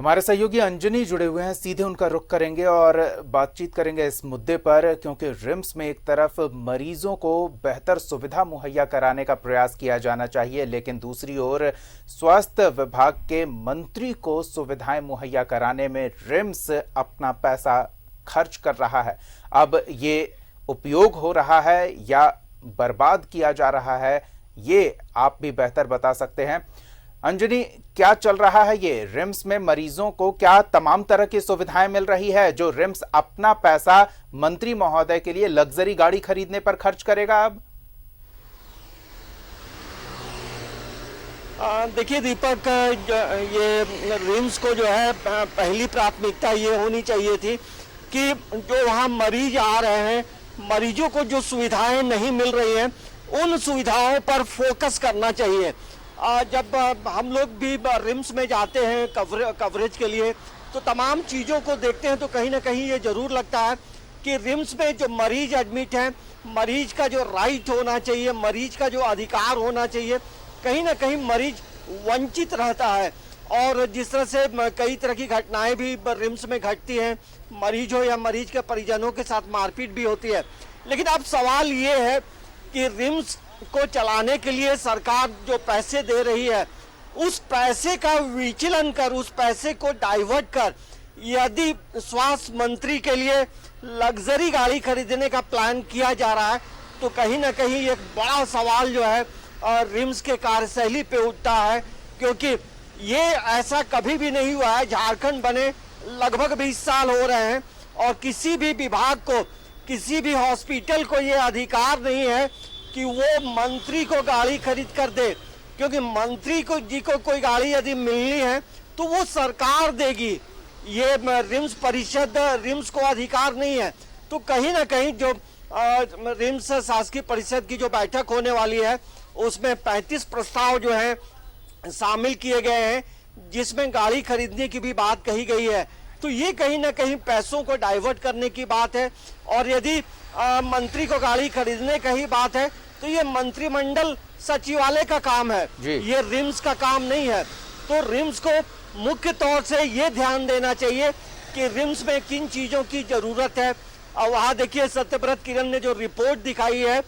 हमारे सहयोगी अंजनी जुड़े हुए हैं, सीधे उनका रुख करेंगे और बातचीत करेंगे इस मुद्दे पर, क्योंकि रिम्स में एक तरफ मरीजों को बेहतर सुविधा मुहैया कराने का प्रयास किया जाना चाहिए, लेकिन दूसरी ओर स्वास्थ्य विभाग के मंत्री को सुविधाएं मुहैया कराने में रिम्स अपना पैसा खर्च कर रहा है। अब ये उपयोग हो रहा है या बर्बाद किया जा रहा है, ये आप भी बेहतर बता सकते हैं। अंजनी, क्या चल रहा है ये रिम्स में? मरीजों को क्या तमाम तरह की सुविधाएं मिल रही है जो रिम्स अपना पैसा मंत्री महोदय के लिए लग्जरी गाड़ी खरीदने पर खर्च करेगा? अब देखिए दीपक, ये रिम्स को जो है पहली प्राथमिकता ये होनी चाहिए थी कि जो वहाँ मरीज आ रहे हैं, मरीजों को जो सुविधाएं नहीं मिल रही हैं उन सुविधाओं पर फोकस करना चाहिए। जब हम लोग भी रिम्स में जाते हैं कवरेज के लिए तो तमाम चीज़ों को देखते हैं तो कहीं ना कहीं ये ज़रूर लगता है कि रिम्स में जो मरीज एडमिट हैं, मरीज का जो राइट होना चाहिए, मरीज का जो अधिकार होना चाहिए, कहीं ना कहीं मरीज वंचित रहता है। और जिस तरह से कई तरह की घटनाएं भी रिम्स में घटती हैं, मरीज हो या मरीज के परिजनों के साथ मारपीट भी होती है। लेकिन अब सवाल ये है कि रिम्स को चलाने के लिए सरकार जो पैसे दे रही है उस पैसे का विचलन कर, उस पैसे को डाइवर्ट कर, यदि स्वास्थ्य मंत्री के लिए लग्जरी गाड़ी खरीदने का प्लान किया जा रहा है तो कहीं ना कहीं एक बड़ा सवाल जो है रिम्स के कार्यशैली पे उठता है, क्योंकि ये ऐसा कभी भी नहीं हुआ है। झारखंड बने लगभग 20 साल हो रहे हैं और किसी भी विभाग को, किसी भी हॉस्पिटल को ये अधिकार नहीं है कि वो मंत्री को गाड़ी खरीद कर दे, क्योंकि मंत्री को जी को कोई गाड़ी यदि मिलनी है तो वो सरकार देगी। ये रिम्स परिषद, रिम्स को अधिकार नहीं है। तो कहीं ना कहीं जो रिम्स शासकीय परिषद की जो बैठक होने वाली है उसमें 35 प्रस्ताव जो है शामिल किए गए हैं, जिसमें गाड़ी खरीदने की भी बात कही गई है। तो ये कहीं ना कहीं पैसों को डाइवर्ट करने की बात है। और यदि मंत्री को गाड़ी खरीदने का ही बात है तो ये मंत्रिमंडल सचिवालय का काम है, ये रिम्स का काम नहीं है। तो रिम्स को मुख्य तौर से ये ध्यान देना चाहिए कि रिम्स में किन चीजों की जरूरत है। और वहाँ देखिए सत्यव्रत किरण ने जो रिपोर्ट दिखाई है,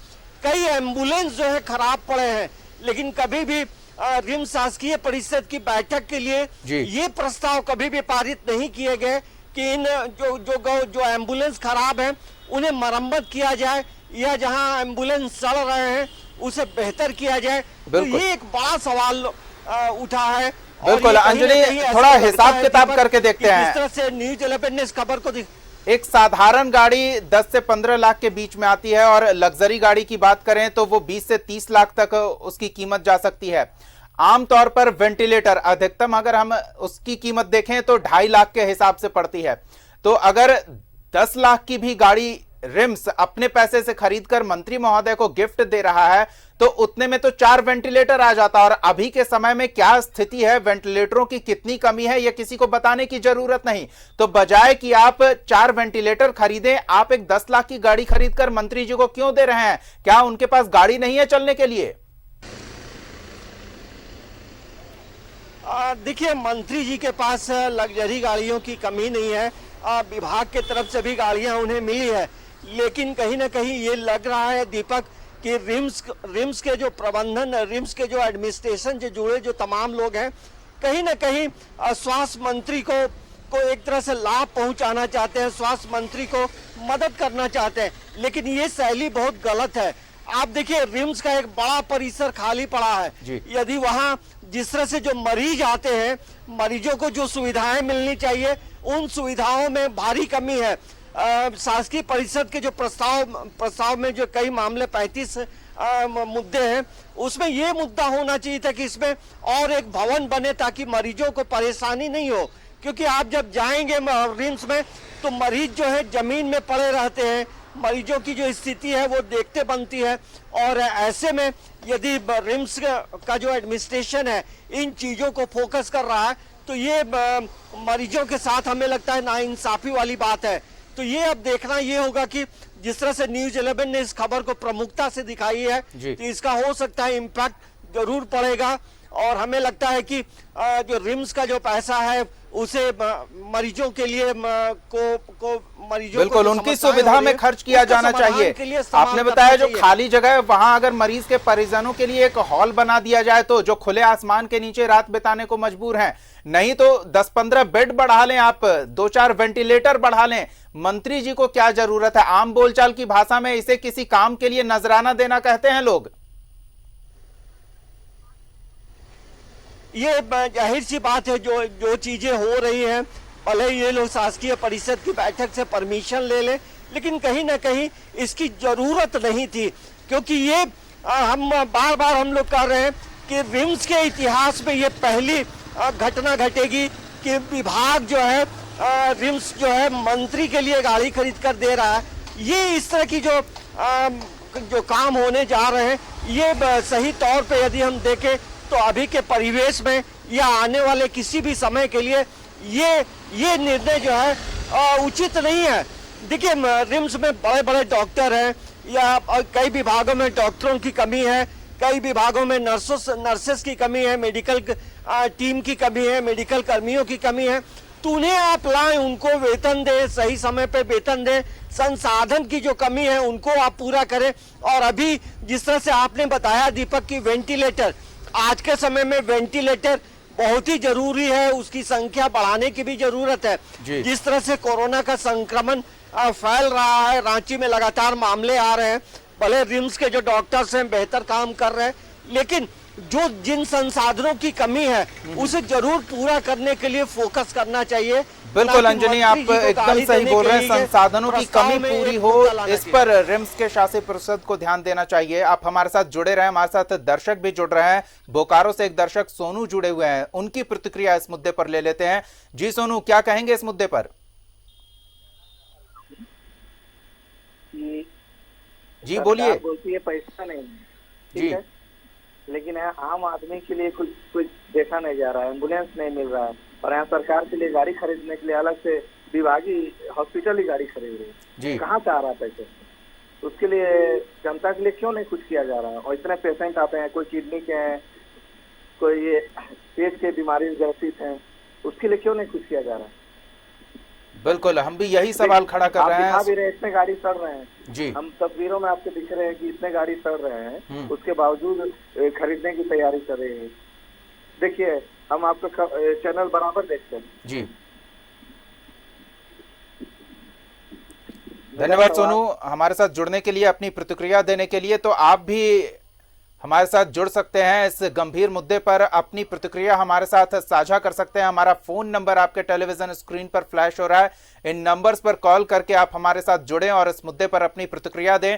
कई एम्बुलेंस जो है खराब पड़े हैं, लेकिन कभी भी रिम्स शासकीय परिषद की बैठक के लिए ये प्रस्ताव कभी भी पारित नहीं किए गए कि इन जो एम्बुलेंस खराब है उन्हें मरम्मत किया जाए या जहां एम्बुलेंस चल रहे हैं उसे बेहतर किया जाए। तो ये एक बड़ा सवाल उठा है। बिल्कुल अंजलि, थोड़ा हिसाब किताब करके देखते हैं। इस तरह से न्यूज 11 ने इस खबर को एक साधारण गाड़ी 10 से 15 लाख के बीच में आती है और लग्जरी गाड़ी की बात करें तो वो 20 से 30 लाख तक उसकी कीमत जा सकती है। आमतौर पर वेंटिलेटर अधिकतम अगर हम उसकी कीमत देखें तो 2.5 लाख के हिसाब से पड़ती है। तो अगर 10 लाख की भी गाड़ी रिम्स अपने पैसे से खरीदकर मंत्री महोदय को गिफ्ट दे रहा है तो उतने में तो 4 वेंटिलेटर आ जाता। और अभी के समय में क्या स्थिति है, वेंटिलेटरों की कितनी कमी है, यह किसी को बताने की जरूरत नहीं। तो बजाय कि आप 4 वेंटिलेटर खरीदें, आप एक 10 लाख की गाड़ी खरीदकर मंत्री जी को क्यों दे रहे हैं? क्या उनके पास गाड़ी नहीं है चलने के लिए? देखिए, मंत्री जी के पास लग्जरी गाड़ियों की कमी नहीं है। विभाग के तरफ से भी गाड़ियां उन्हें मिली है, लेकिन कहीं ना कहीं ये लग रहा है दीपक कि रिम्स के जो प्रबंधन, रिम्स के जो एडमिनिस्ट्रेशन से जुड़े जो तमाम लोग हैं, कहीं ना कहीं स्वास्थ्य मंत्री को एक तरह से लाभ पहुंचाना चाहते हैं, स्वास्थ्य मंत्री को मदद करना चाहते हैं, लेकिन ये शैली बहुत गलत है। आप देखिए, रिम्स का एक बड़ा परिसर खाली पड़ा है। यदि वहाँ जिस तरह से जो मरीज आते हैं, मरीजों को जो सुविधाएं मिलनी चाहिए उन सुविधाओं में भारी कमी है। शासकीय परिषद के जो प्रस्ताव में जो कई मामले 35 मुद्दे हैं, उसमें ये मुद्दा होना चाहिए था कि इसमें और एक भवन बने ताकि मरीजों को परेशानी नहीं हो। क्योंकि आप जब जाएंगे रिम्स में तो मरीज जो है जमीन में पड़े रहते हैं, मरीजों की जो स्थिति है वो देखते बनती है। और ऐसे में यदि रिम्स का जो एडमिनिस्ट्रेशन है इन चीज़ों को फोकस कर रहा है तो ये मरीजों के साथ हमें लगता है नाइंसाफी वाली बात है। तो ये अब देखना ये होगा कि जिस तरह से न्यूज 11 ने इस खबर को प्रमुखता से दिखाई है तो इसका हो सकता है इम्पैक्ट जरूर पड़ेगा। और हमें लगता है कि जो रिम्स का जो पैसा है उसे मरीजों के लिए को मरीजों बिल्कुल को उनकी सुविधा में खर्च किया जाना चाहिए। आपने बताया जो खाली जगह है वहां अगर मरीज के परिजनों के लिए एक हॉल बना दिया जाए तो जो खुले आसमान के नीचे रात बिताने को मजबूर हैं, नहीं तो 10-15 बेड बढ़ा लें, आप 2-4 वेंटिलेटर बढ़ा लें। मंत्री जी को क्या जरूरत है? आम बोलचाल की भाषा में इसे किसी काम के लिए नजराना देना कहते हैं लोग। ये जाहिर सी बात है, जो जो चीजें हो रही हैं, भले ये लोग शासकीय परिषद की बैठक से परमिशन ले लें, लेकिन कहीं ना कहीं इसकी जरूरत नहीं थी, क्योंकि ये हम बार बार हम लोग कह रहे हैं कि रिम्स के इतिहास में ये पहली घटना घटेगी कि विभाग जो है रिम्स जो है मंत्री के लिए गाड़ी खरीद कर दे रहा है। ये इस तरह की जो काम होने जा रहे हैं, ये सही तौर पे यदि हम देखें तो अभी के परिवेश में या आने वाले किसी भी समय के लिए ये निर्णय जो है उचित नहीं है। देखिए, रिम्स में बड़े बड़े डॉक्टर हैं, या कई विभागों में डॉक्टरों की कमी है, कई विभागों में नर्सेस की कमी है, मेडिकल टीम की कमी है, मेडिकल कर्मियों की कमी है। तो उन्हें आप लाएं, उनको वेतन दें, सही समय पे वेतन दें, संसाधन की जो कमी है उनको आप पूरा करें। और अभी जिस तरह से आपने बताया दीपक की वेंटिलेटर, आज के समय में वेंटिलेटर बहुत ही जरूरी है, उसकी संख्या बढ़ाने की भी जरूरत है। जिस तरह से कोरोना का संक्रमण फैल रहा है, रांची में लगातार मामले आ रहे हैं, भले रिम्स के जो डॉक्टर्स हैं बेहतर काम कर रहे हैं, लेकिन जो जिन संसाधनों की कमी है उसे जरूर पूरा करने के लिए फोकस करना चाहिए। बिल्कुल अंजनी, आप एकदम सही बोल रहे हैं, संसाधनों की कमी पूरी हो, इस पर रिम्स के शासी परिषद को ध्यान देना चाहिए। आप हमारे साथ जुड़े रहे, हमारे साथ दर्शक भी जुड़ रहे हैं। बोकारो से एक दर्शक सोनू जुड़े हुए हैं, उनकी प्रतिक्रिया इस मुद्दे पर ले लेते हैं। जी सोनू, क्या कहेंगे इस मुद्दे पर? जी बोलिए। बोलती है पैसा नहीं जी, ठीक है, लेकिन यहाँ आम आदमी के लिए कुछ देखा नहीं जा रहा है, एम्बुलेंस नहीं मिल रहा है, और यहाँ सरकार के लिए गाड़ी खरीदने के लिए अलग से विभागीय हॉस्पिटल ही गाड़ी खरीद रही है। कहाँ से आ रहा है पैसे? उसके लिए जनता के लिए क्यों नहीं कुछ किया जा रहा है? और इतने पेशेंट आते हैं, कोई किडनी के हैं, कोई ये पेट के बीमारी ग्रसित हैं, उसके लिए क्यों नहीं कुछ किया जा रहा है? बिल्कुल, हम भी यही सवाल खड़ा कर रहे हैं। भी रहे, इतने गाड़ी सड़ रहे हैं जी, हम तस्वीरों में आपको दिख रहे हैं कि इतने गाड़ी सड़ रहे हैं, उसके बावजूद खरीदने की तैयारी कर रहे हैं। देखिए, हम आपका चैनल बराबर देखते हैं जी। धन्यवाद सोनू, हमारे साथ जुड़ने के लिए, अपनी प्रतिक्रिया देने के लिए। तो आप भी हमारे साथ जुड़ सकते हैं, इस गंभीर मुद्दे पर अपनी प्रतिक्रिया हमारे साथ साझा कर सकते हैं। हमारा फोन नंबर आपके टेलीविजन स्क्रीन पर फ्लैश हो रहा है, इन नंबर्स पर कॉल करके आप हमारे साथ जुड़ें और इस मुद्दे पर अपनी प्रतिक्रिया दें।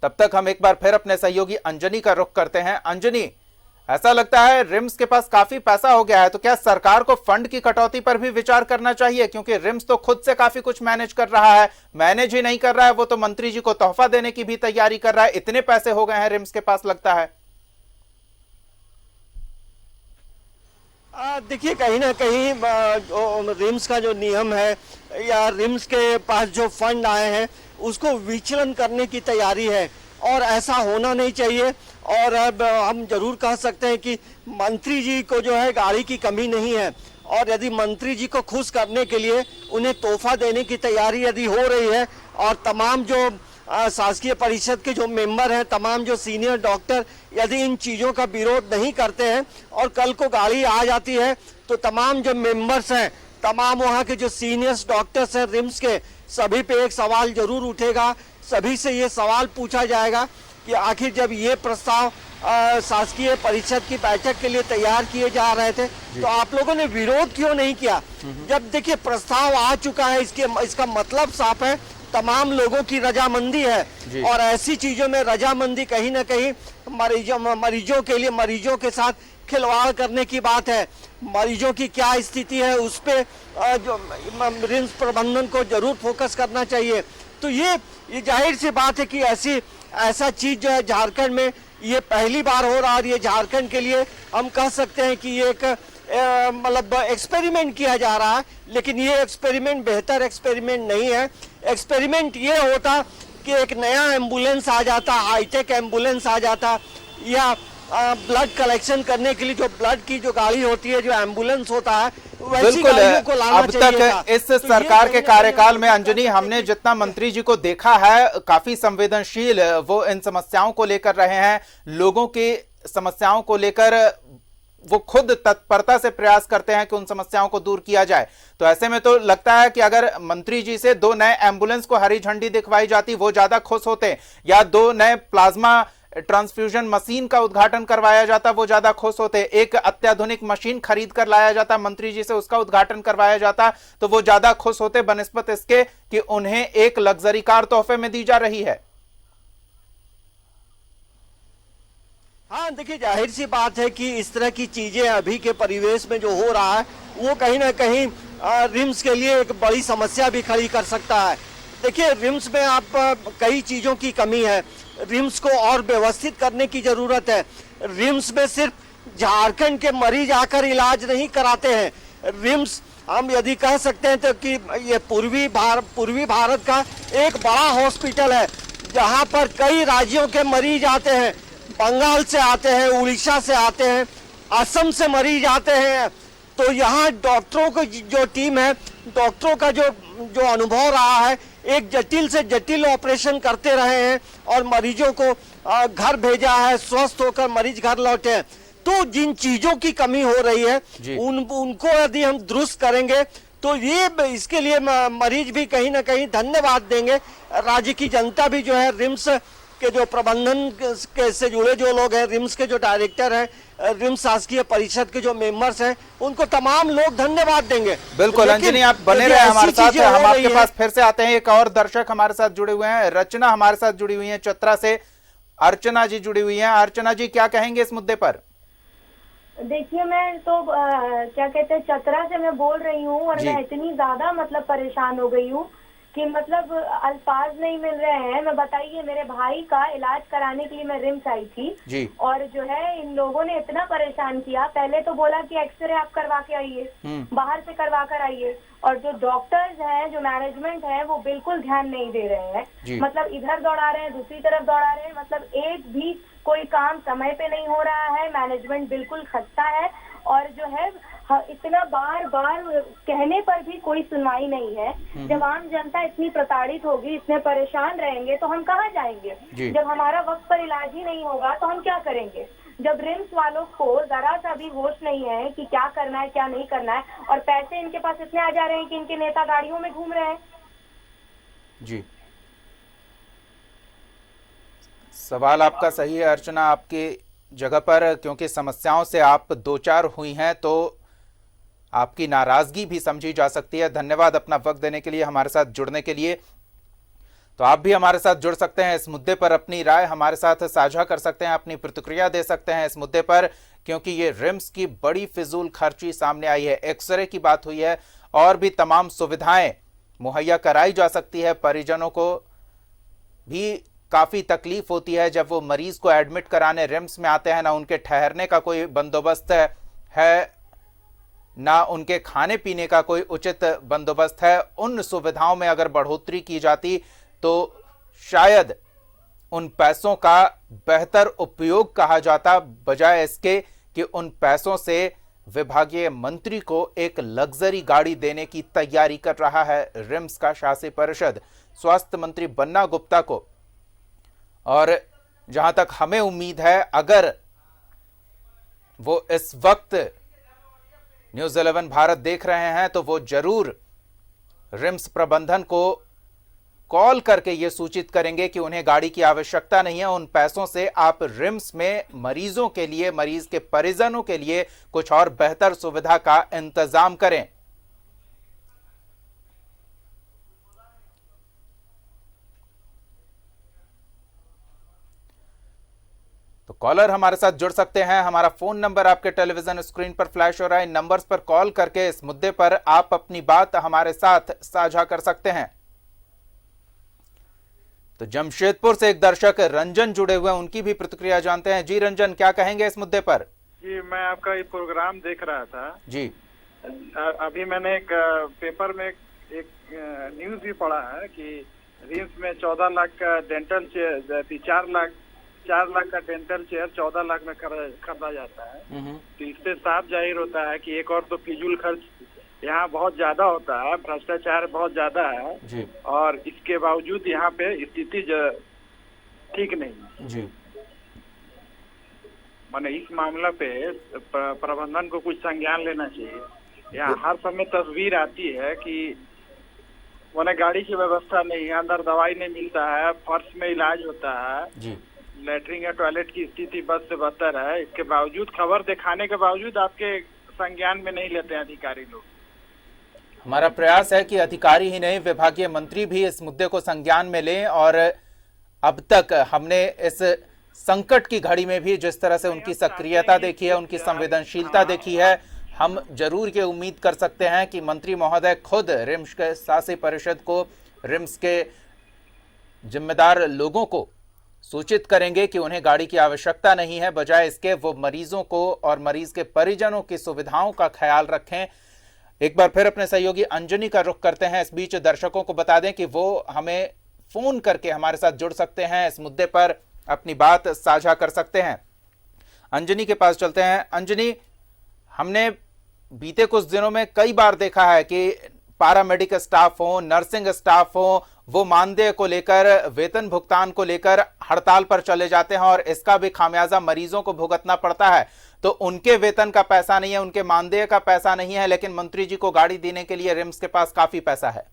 तब तक हम एक बार फिर अपने सहयोगी अंजनी का रुख करते हैं। अंजनी, ऐसा लगता है रिम्स के पास काफी पैसा हो गया है, तो क्या सरकार को फंड की कटौती पर भी विचार करना चाहिए? क्योंकि रिम्स तो खुद से काफी कुछ मैनेज कर रहा है, मैनेज ही नहीं कर रहा है, वो तो मंत्री जी को तोहफा देने की भी तैयारी कर रहा है। इतने पैसे हो गए हैं रिम्स के पास, लगता है। देखिए, कहीं ना कहीं रिम्स का जो नियम है या रिम्स के पास जो फंड आए हैं उसको विचलन करने की तैयारी है, और ऐसा होना नहीं चाहिए। और अब हम जरूर कह सकते हैं कि मंत्री जी को जो है गाड़ी की कमी नहीं है, और यदि मंत्री जी को खुश करने के लिए उन्हें तोहफा देने की तैयारी यदि हो रही है, और तमाम जो शासकीय परिषद के जो मेंबर हैं, तमाम जो सीनियर डॉक्टर यदि इन चीज़ों का विरोध नहीं करते हैं और कल को गाड़ी आ जाती है, तो तमाम जो मेंबर्स हैं, तमाम वहाँ के जो सीनियर्स डॉक्टर्स हैं रिम्स के, सभी पे एक सवाल जरूर उठेगा। सभी से ये सवाल पूछा जाएगा कि आखिर जब ये प्रस्ताव शासकीय परिषद की बैठक के लिए तैयार किए जा रहे थे तो आप लोगों ने विरोध क्यों नहीं किया? जब देखिए प्रस्ताव आ चुका है, इसका मतलब साफ है, तमाम लोगों की रजामंदी है, और ऐसी चीजों में रजामंदी कहीं ना कहीं मरीजों के लिए, मरीजों के साथ खिलवाड़ करने की बात है। मरीजों की क्या स्थिति है उस पे जो रिम्स प्रबंधन को जरूर फोकस करना चाहिए। तो ये जाहिर सी बात है कि ऐसा चीज जो है झारखंड में ये पहली बार हो रहा है। ये झारखंड के लिए हम कह सकते हैं कि ये एक मतलब एक्सपेरिमेंट किया जा रहा है, लेकिन ये एक्सपेरिमेंट बेहतर एक्सपेरिमेंट नहीं है। एक्सपेरिमेंट ये होता कि एक नया एम्बुलेंस आ जाता, हाईटेक एम्बुलेंस आ जाता, या ब्लड कलेक्शन करने के लिए जो ब्लड की जो गाड़ी होती है, जो एम्बुलेंस होता है, वैसी बिल्कुल। गाड़ियों को लाना अब चाहिए था। तक इस तो सरकार ये के कार्यकाल में अंजनी, हमने जितना मंत्री जी को देखा है, काफी संवेदनशील वो इन समस्याओं को लेकर रहे हैं। लोगों की समस्याओं को लेकर वो खुद तत्परता से प्रयास करते हैं कि उन समस्याओं को दूर किया जाए। तो ऐसे में तो लगता है कि अगर मंत्री जी से 2 नए एम्बुलेंस को हरी झंडी दिखवाई जाती, वो ज्यादा खुश होते, या 2 नए प्लाज्मा ट्रांसफ्यूजन मशीन का उद्घाटन करवाया जाता, वो ज्यादा खुश होते। एक अत्याधुनिक मशीन खरीद कर लाया जाता मंत्री जी से, उसका उद्घाटन करवाया जाता, तो वो ज्यादा खुश होते बनिस्बत इसके कि उन्हें एक लग्जरी कार तोहफे में दी जा रही है। हाँ, देखिए, जाहिर सी बात है कि इस तरह की चीजें अभी के परिवेश में जो हो रहा है, वो कहीं ना कहीं रिम्स के लिए एक बड़ी समस्या भी खड़ी कर सकता है। देखिए, रिम्स में आप कई चीजों की कमी है। रिम्स को और व्यवस्थित करने की जरूरत है। रिम्स में सिर्फ झारखंड के मरीज आकर इलाज नहीं कराते हैं। रिम्स हम यदि कह सकते हैं तो कि ये पूर्वी भारत का एक बड़ा हॉस्पिटल है, जहां पर कई राज्यों के मरीज आते हैं। बंगाल से आते हैं, उड़ीसा से आते हैं, असम से मरीज आते हैं। तो यहाँ डॉक्टरों की जो टीम है, डॉक्टरों का जो अनुभव रहा है, एक जटिल से जटिल ऑपरेशन करते रहे हैं और मरीजों को घर भेजा है, स्वस्थ होकर मरीज घर लौटे हैं। तो जिन चीजों की कमी हो रही है, उनको यदि हम दुरुस्त करेंगे तो ये इसके लिए मरीज भी कहीं ना कहीं धन्यवाद देंगे। राज्य की जनता भी जो है, रिम्स के जो प्रबंधन के से जुड़े जो लोग हैं, रिम्स के जो डायरेक्टर हैं, रिम्स शासकीय परिषद के जो मेंबर्स हैं, उनको तमाम लोग धन्यवाद देंगे। बिल्कुल अंजनी, आप बने रहे हमारे साथ। हम आपके पास फिर से आते हैं। एक और दर्शक हमारे साथ जुड़े हुए हैं, रचना हमारे साथ जुड़ी हुई है चतरा से। अर्चना जी जुड़ी हुई हैं। अर्चना जी, क्या कहेंगे इस मुद्दे पर? देखिए, मैं तो क्या कहते हैं, चतरा से मैं बोल रही हूँ और मैं इतनी ज्यादा मतलब परेशान हो गई हूँ कि मतलब अल्फाज नहीं मिल रहे हैं। मैं बताइए, मेरे भाई का इलाज कराने के लिए मैं रिम्स आई थी और जो है इन लोगों ने इतना परेशान किया। पहले तो बोला कि एक्सरे आप करवा के आइए, बाहर से करवा कर आइए, और जो डॉक्टर्स हैं, जो मैनेजमेंट है, वो बिल्कुल ध्यान नहीं दे रहे हैं। मतलब इधर दौड़ा रहे हैं, दूसरी तरफ दौड़ा रहे हैं। मतलब एक भी कोई काम समय पे नहीं हो रहा है। मैनेजमेंट बिल्कुल खस्ता है और जो है इतना बार बार कहने पर भी कोई सुनवाई नहीं है। जब आम जनता इतनी प्रताड़ित होगी, इतने परेशान रहेंगे, तो हम कहाँ जाएंगे? जब हमारा वक्त पर इलाज ही नहीं होगा तो हम क्या करेंगे? जब रिम्स वालों को जरा सा भी होश नहीं है कि क्या करना है, क्या नहीं करना है, और पैसे इनके पास इतने आ जा रहे हैं कि इनके नेता गाड़ियों में घूम रहे हैं। जी, सवाल आपका सही है अर्चना, आपकी जगह पर, क्योंकि समस्याओं से आप दो चार हुई हैं तो आपकी नाराजगी भी समझी जा सकती है। धन्यवाद अपना वक्त देने के लिए, हमारे साथ जुड़ने के लिए। तो आप भी हमारे साथ जुड़ सकते हैं इस मुद्दे पर, अपनी राय हमारे साथ साझा कर सकते हैं, अपनी प्रतिक्रिया दे सकते हैं इस मुद्दे पर, क्योंकि ये रिम्स की बड़ी फिजूल खर्ची सामने आई है। एक्सरे की बात हुई है, और भी तमाम सुविधाएं मुहैया कराई जा सकती है। परिजनों को भी काफी तकलीफ होती है जब वो मरीज को एडमिट कराने रिम्स में आते हैं। ना उनके ठहरने का कोई बंदोबस्त है, ना उनके खाने पीने का कोई उचित बंदोबस्त है। उन सुविधाओं में अगर बढ़ोतरी की जाती तो शायद उन पैसों का बेहतर उपयोग कहा जाता, बजाय इसके कि उन पैसों से विभागीय मंत्री को एक लग्जरी गाड़ी देने की तैयारी कर रहा है रिम्स का शासी परिषद। स्वास्थ्य मंत्री बन्ना गुप्ता को, और जहां तक हमें उम्मीद है, अगर वो इस वक्त न्यूज़ 11 भारत देख रहे हैं तो वो जरूर रिम्स प्रबंधन को कॉल करके ये सूचित करेंगे कि उन्हें गाड़ी की आवश्यकता नहीं है। उन पैसों से आप रिम्स में मरीजों के लिए, मरीज के परिजनों के लिए कुछ और बेहतर सुविधा का इंतजाम करें। तो कॉलर हमारे साथ जुड़ सकते हैं। हमारा फोन नंबर आपके टेलीविजन स्क्रीन पर फ्लैश हो रहा है। इन नंबर्स पर कॉल करके इस मुद्दे पर आप अपनी बात हमारे साथ साझा कर सकते हैं। तो जमशेदपुर से एक दर्शक रंजन जुड़े हुए हैं, उनकी भी प्रतिक्रिया जानते हैं। जी रंजन, क्या कहेंगे इस मुद्दे पर? जी, मैं आपका ये प्रोग्राम देख रहा था जी। अभी मैंने एक पेपर में एक न्यूज भी पढ़ा है कि रिम्स में 14 लाख का डेंटल चेयर, 4 लाख 4 लाख का डेंटल चेयर 14 लाख में खरीदा जाता है। तो इससे साफ जाहिर होता है कि एक और तो फिजूल खर्च यहाँ बहुत ज्यादा होता है, भ्रष्टाचार बहुत ज्यादा है जी। और इसके बावजूद यहाँ पे स्थिति ठीक नहीं है जी। माने इस मामला पे प्रबंधन को कुछ संज्ञान लेना चाहिए। यहाँ हर समय तस्वीर आती है कि माने गाड़ी की व्यवस्था नहीं है, अंदर दवाई नहीं मिलता है, फर्श में इलाज होता है जी। लेटरिन या टॉयलेट की स्थिति बद से बदतर है। इसके बावजूद खबर दिखाने के बावजूद आपके संज्ञान में नहीं लेते हैं अधिकारी लोग। हमारा प्रयास है कि अधिकारी ही नहीं, विभागीय मंत्री भी इस मुद्दे को संज्ञान में लें। और अब तक हमने इस संकट की घड़ी में भी जिस तरह से उनकी सक्रियता देखी है, उनकी संवेदनशीलता देखी है, हम जरूर ये उम्मीद कर सकते हैं कि मंत्री महोदय खुद रिम्स के शासी परिषद को, रिम्स के जिम्मेदार लोगों को सूचित करेंगे कि उन्हें गाड़ी की आवश्यकता नहीं है, बजाय इसके वो मरीजों को और मरीज के परिजनों की सुविधाओं का ख्याल रखें। एक बार फिर अपने सहयोगी अंजनी का रुख करते हैं। इस बीच दर्शकों को बता दें कि वो हमें फोन करके हमारे साथ जुड़ सकते हैं, इस मुद्दे पर अपनी बात साझा कर सकते हैं। अंजनी के पास चलते हैं। अंजनी, हमने बीते कुछ दिनों में कई बार देखा है कि पैरामेडिक स्टाफ हो, नर्सिंग स्टाफ हो, वो मानदेय को लेकर, वेतन भुगतान को लेकर हड़ताल पर चले जाते हैं और इसका भी खामियाजा मरीजों को भुगतना पड़ता है। तो उनके वेतन का पैसा नहीं है, उनके मानदेय का पैसा नहीं है, लेकिन मंत्री जी को गाड़ी देने के लिए रिम्स के पास काफी पैसा है।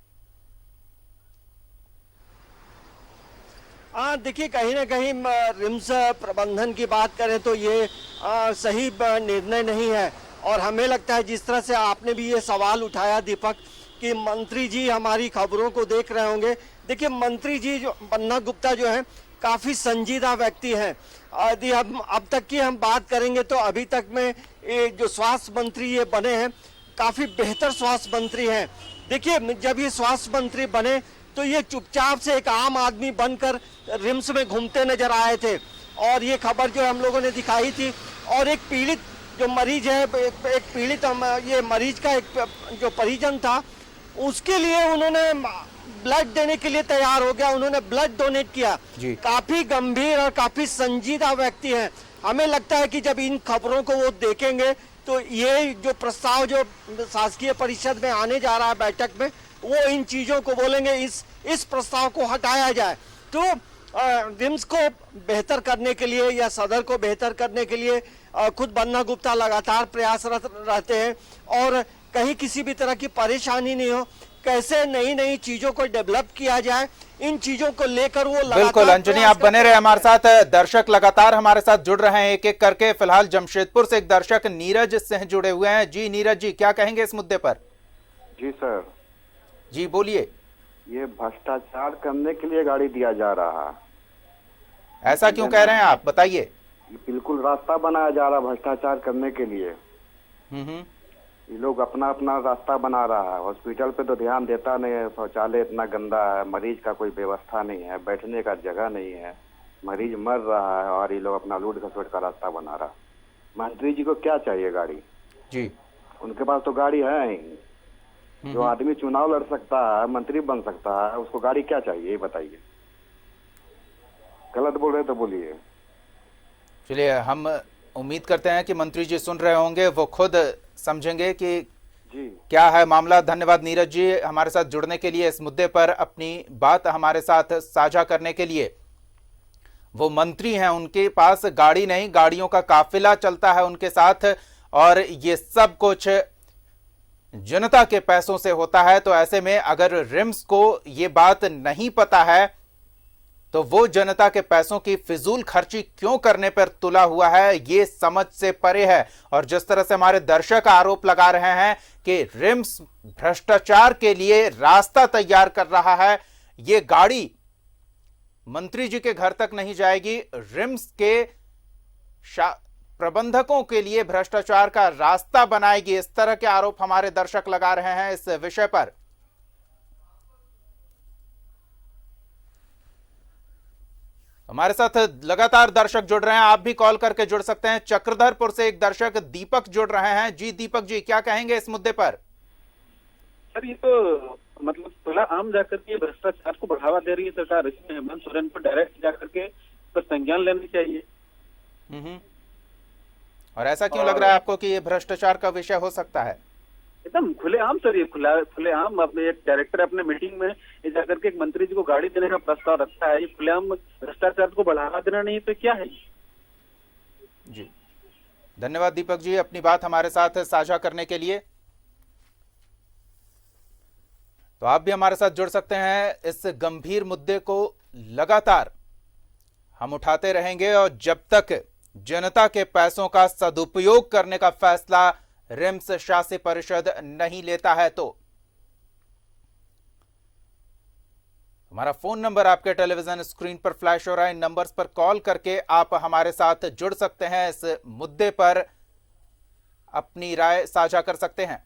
देखिए, कहीं ना कहीं रिम्स प्रबंधन की बात करें तो ये सही निर्णय नहीं है। और हमें लगता है जिस तरह से आपने भी ये सवाल उठाया दीपक, कि मंत्री जी हमारी खबरों को देख रहे होंगे। देखिए, मंत्री जी जो पन्ना गुप्ता जो है काफ़ी संजीदा व्यक्ति हैं। यदि हम अब तक की हम बात करेंगे तो अभी तक में ये जो स्वास्थ्य मंत्री ये बने हैं, काफ़ी बेहतर स्वास्थ्य मंत्री हैं। देखिए, जब ये स्वास्थ्य मंत्री बने तो ये चुपचाप से एक आम आदमी बनकर रिम्स में घूमते नजर आए थे। और ये खबर जो हम लोगों ने दिखाई थी, और एक पीड़ित जो मरीज है, एक पीड़ित ये मरीज का एक जो परिजन था, उसके लिए उन्होंने ब्लड देने के लिए तैयार हो गया, उन्होंने ब्लड डोनेट किया। काफी गंभीर और काफी संजीदा व्यक्ति हैं। हमें लगता है कि जब इन खबरों को वो देखेंगे तो ये जो प्रस्ताव जो शासकीय परिषद में आने जा रहा है बैठक में, वो इन चीजों को बोलेंगे, इस प्रस्ताव को हटाया जाए। तो रिम्स को बेहतर करने के लिए या सदर को बेहतर करने के लिए खुद पन्ना गुप्ता लगातार प्रयासरत रहते हैं। और कहीं किसी भी तरह की परेशानी नहीं हो, कैसे नई नई चीजों को डेवलप किया जाए, इन चीजों को लेकर वो बिल्कुल। अंजनी, आप बने रहे हमारे साथ। दर्शक लगातार हमारे साथ जुड़ रहे हैं एक एक करके। फिलहाल जमशेदपुर से एक दर्शक नीरज सिंह जुड़े हुए हैं। जी नीरज जी, क्या कहेंगे इस मुद्दे पर? जी सर। जी बोलिए। ये भ्रष्टाचार करने के लिए गाड़ी दिया जा रहा है। ऐसा क्यों कह रहे हैं आप, बताइए। बिल्कुल रास्ता बनाया जा रहा है भ्रष्टाचार करने के लिए। ये लोग अपना अपना रास्ता बना रहा है। हॉस्पिटल पे तो ध्यान देता नहीं है, शौचालय इतना गंदा है, मरीज का कोई व्यवस्था नहीं है, बैठने का जगह नहीं है, मरीज मर रहा है और ये लोग अपना लूट खसोट का रास्ता बना रहा है। मंत्री जी को क्या चाहिए गाड़ी? जी, उनके पास तो गाड़ी है ही। जो आदमी चुनाव लड़ सकता है, मंत्री बन सकता है, उसको गाड़ी क्या चाहिए ये बताइए। गलत बोल रहे तो बोलिए। चलिए, हम उम्मीद करते हैं कि मंत्री जी सुन रहे होंगे, वो खुद समझेंगे कि जी क्या है मामला। धन्यवाद नीरज जी हमारे साथ जुड़ने के लिए, इस मुद्दे पर अपनी बात हमारे साथ साझा करने के लिए। वो मंत्री हैं, उनके पास गाड़ी नहीं, गाड़ियों का काफिला चलता है उनके साथ, और ये सब कुछ जनता के पैसों से होता है। तो ऐसे में अगर रिम्स को ये बात नहीं पता है तो वो जनता के पैसों की फिजूल खर्ची क्यों करने पर तुला हुआ है, ये समझ से परे है। और जिस तरह से हमारे दर्शक आरोप लगा रहे हैं कि रिम्स भ्रष्टाचार के लिए रास्ता तैयार कर रहा है, ये गाड़ी मंत्री जी के घर तक नहीं जाएगी, रिम्स के प्रबंधकों के लिए भ्रष्टाचार का रास्ता बनाएगी। इस तरह के आरोप हमारे दर्शक लगा रहे हैं इस विषय पर। हमारे साथ लगातार दर्शक जुड़ रहे हैं, आप भी कॉल करके जुड़ सकते हैं। चक्रधरपुर से एक दर्शक दीपक जुड़ रहे हैं। जी दीपक जी, क्या कहेंगे इस मुद्दे पर? सर, ये तो मतलब खुला आम जाकर के भ्रष्टाचार को बढ़ावा दे रही है सरकार। इसमें हेमंत सोरेन को डायरेक्ट जाकर के पर संज्ञान लेना चाहिए। और ऐसा क्यों लग रहा है आपको कि ये भ्रष्टाचार का विषय हो सकता है? एकदम खुलेआम सर, ये खुलेआम अपने एक डायरेक्टर अपने मीटिंग में ये जाकर के एक मंत्री जी को गाड़ी देने का प्रस्ताव रखता है। ये खुलेआम भ्रष्टाचार को बढ़ावा देना नहीं तो क्या है? जी धन्यवाद दीपक जी, अपनी बात हमारे साथ साझा करने के लिए। तो आप भी हमारे साथ जुड़ सकते हैं। इस गंभीर मुद्दे को लगातार हम उठाते रहेंगे और जब तक जनता के पैसों का सदुपयोग करने का फैसला रिम्स शासी परिषद नहीं लेता है तो। हमारा फोन नंबर आपके टेलीविजन स्क्रीन पर फ्लैश हो रहा है। इन नंबर्स पर कॉल करके आप हमारे साथ जुड़ सकते हैं, इस मुद्दे पर अपनी राय साझा कर सकते हैं।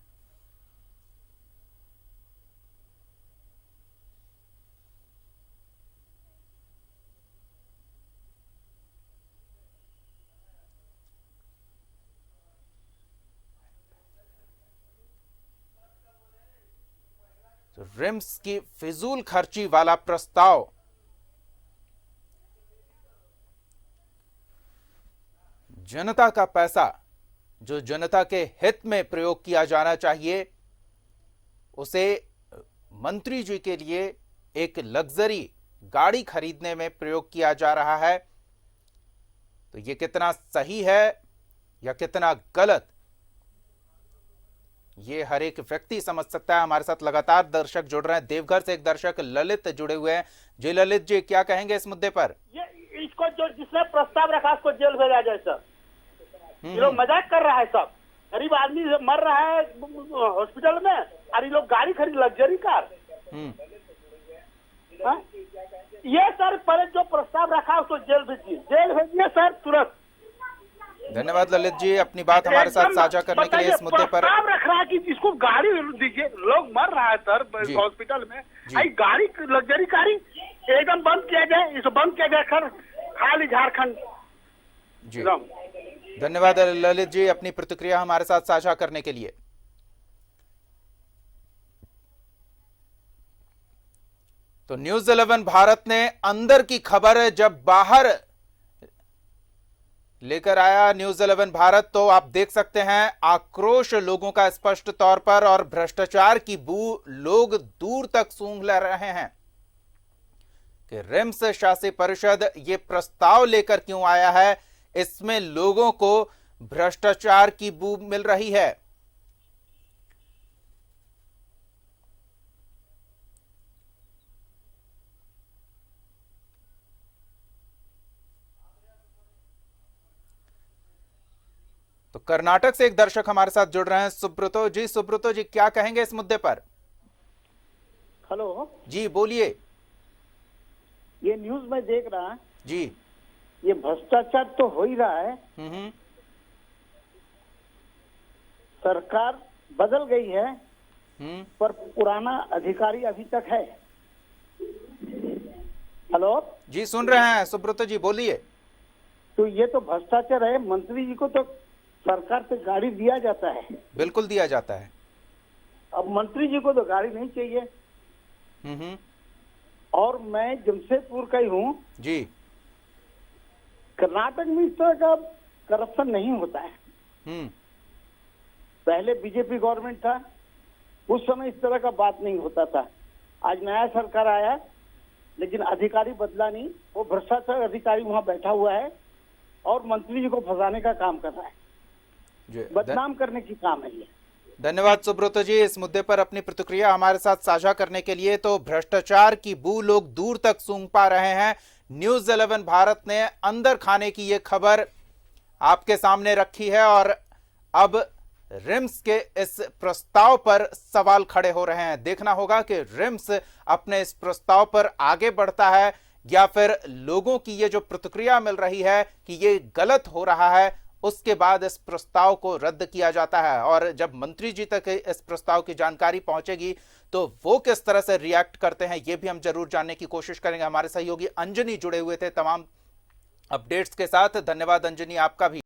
तो रिम्स की फिजूल खर्ची वाला प्रस्ताव जनता का पैसा जो जनता के हित में प्रयोग किया जाना चाहिए, उसे मंत्री जी के लिए एक लग्जरी गाड़ी खरीदने में प्रयोग किया जा रहा है। तो ये कितना सही है या कितना गलत, ये हर एक व्यक्ति समझ सकता है। हमारे साथ लगातार दर्शक जुड़ रहे हैं। देवघर से एक दर्शक ललित जुड़े हुए हैं। जी ललित जी, क्या कहेंगे इस मुद्दे पर? ये इसको जो जिसने प्रस्ताव रखा उसको जेल भेजा जाए सर। ये लोग मजाक कर रहा है सब। गरीब आदमी मर रहा है हॉस्पिटल में और ये लोग गाड़ी खरीद लग्जरी कार। ये सर पर जो प्रस्ताव रखा उसको जेल भेजिए सर तुरंत। धन्यवाद ललित जी, अपनी बात हमारे साथ साझा करने के लिए। इस मुद्दे पर रख रहा है कि इसको गाड़ी दीजिए, लोग मर रहा है सर हॉस्पिटल में, आई गाड़ी लग्जरी गाड़ी एकदम बंद किया जाए, इसको बंद किया जाए सर, खाली झारखंड जी। धन्यवाद ललित जी, अपनी प्रतिक्रिया हमारे साथ साझा करने के लिए। तो न्यूज 11 भारत ने अंदर की खबर जब बाहर लेकर आया न्यूज 11 भारत, तो आप देख सकते हैं आक्रोश लोगों का स्पष्ट तौर पर, और भ्रष्टाचार की बू लोग दूर तक सूंघ ले रहे हैं कि रिम्स शासी परिषद ये प्रस्ताव लेकर क्यों आया है। इसमें लोगों को भ्रष्टाचार की बू मिल रही है। तो कर्नाटक से एक दर्शक हमारे साथ जुड़ रहे हैं, सुब्रतो जी। सुब्रतो जी, क्या कहेंगे इस मुद्दे पर? हेलो जी बोलिए। ये न्यूज में देख रहा है जी, ये भ्रष्टाचार तो हो ही रहा है। सरकार बदल गई है, पर पुराना अधिकारी अभी तक है। हेलो जी सुन रहे हैं सुब्रतो जी, बोलिए। तो ये तो भ्रष्टाचार है। मंत्री जी को तो सरकार से गाड़ी दिया जाता है। बिल्कुल दिया जाता है। अब मंत्री जी को तो गाड़ी नहीं चाहिए। और मैं जमशेदपुर का ही हूँ जी। कर्नाटक में इस तरह का करप्शन नहीं होता है। पहले बीजेपी गवर्नमेंट था, उस समय इस तरह का बात नहीं होता था। आज नया सरकार आया, लेकिन अधिकारी बदला नहीं। वो भ्रष्टाचार अधिकारी वहाँ बैठा हुआ है और मंत्री जी को फंसाने का काम कर रहा है, बदनाम करने की काम है ये। धन्यवाद सुब्रतो जी, इस मुद्दे पर अपनी प्रतिक्रिया हमारे साथ साझा करने के लिए। तो भ्रष्टाचार की बू लोग दूर तक सूंघ पा रहे हैं। न्यूज 11 भारत ने अंदर खाने की ये खबर आपके सामने रखी है, और अब रिम्स के इस प्रस्ताव पर सवाल खड़े हो रहे हैं। देखना होगा कि रिम्स अपने इस प्रस्ताव पर आगे बढ़ता है या फिर लोगों की ये जो प्रतिक्रिया मिल रही है कि ये गलत हो रहा है, उसके बाद इस प्रस्ताव को रद्द किया जाता है। और जब मंत्री जी तक इस प्रस्ताव की जानकारी पहुंचेगी तो वो किस तरह से रिएक्ट करते हैं, ये भी हम जरूर जानने की कोशिश करेंगे। हमारे सहयोगी अंजनी जुड़े हुए थे तमाम अपडेट्स के साथ। धन्यवाद अंजनी, आपका भी।